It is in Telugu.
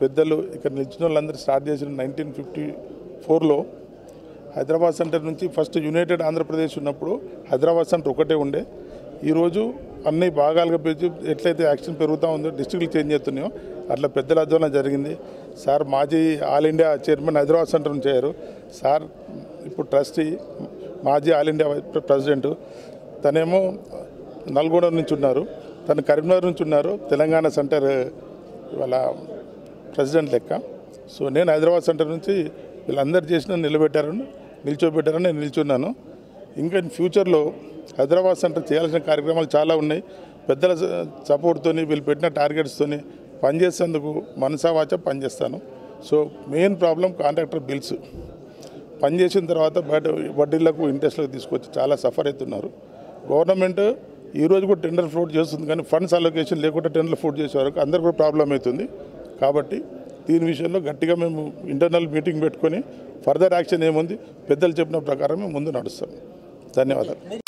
పెద్దలు ఇక్కడ నిలిచిన వాళ్ళందరూ స్టార్ట్ చేసిన 1954లో హైదరాబాద్ సెంటర్ నుంచి ఫస్ట్ యునైటెడ్ ఆంధ్రప్రదేశ్ ఉన్నప్పుడు హైదరాబాద్ సెంటర్ ఒకటే ఉండే. ఈరోజు అన్ని భాగాలుగా పెంచి ఎట్లయితే యాక్షన్ పెరుగుతూ ఉందో డిస్ట్రిక్ట్లు చేంజ్ చేస్తున్నాయో అట్లా పెద్దల ఆధ్వర్యంలో జరిగింది. సార్ మాజీ all India chairman Hyderabad centre నుంచి అయ్యారు. సార్ ఇప్పుడు ట్రస్టీ మాజీ ఆల్ ఇండియా ప్రెసిడెంట్. తనేమో నల్గొండ నుంచి ఉన్నారు, తను కరీంనగర్ నుంచి ఉన్నారు, తెలంగాణ సెంటర్ వాళ్ళ ప్రెసిడెంట్ లెక్క. సో నేను హైదరాబాద్ సెంటర్ నుంచి వీళ్ళందరూ చేసిన నిల్చోబెట్టారని నేను నిల్చున్నాను. ఇంకా ఫ్యూచర్లో హైదరాబాద్ సెంటర్ చేయాల్సిన కార్యక్రమాలు చాలా ఉన్నాయి. పెద్దల సపోర్ట్తో వీళ్ళు పెట్టిన టార్గెట్స్తోని పనిచేసేందుకు మనసావాచ పనిచేస్తాను. So main problem contractor bills పనిచేసిన తర్వాత బయట వడ్డీలకు ఇంట్రెస్ట్లకు తీసుకొచ్చి చాలా సఫర్ అవుతున్నారు. గవర్నమెంట్ ఈరోజు కూడా టెండర్ ఫ్లోట్ చేస్తుంది, కానీ ఫండ్స్ అలొకేషన్ లేకుండా టెండర్ ఫ్లోట్ చేసే వరకు అందరికీ కూడా ప్రాబ్లం అవుతుంది. కాబట్టి దీని విషయంలో గట్టిగా మేము ఇంటర్నల్ మీటింగ్ పెట్టుకొని ఫర్దర్ యాక్షన్ ఏముంది పెద్దలు చెప్పిన ప్రకారం మేము ముందు నడుస్తాం. ధన్యవాదాలు.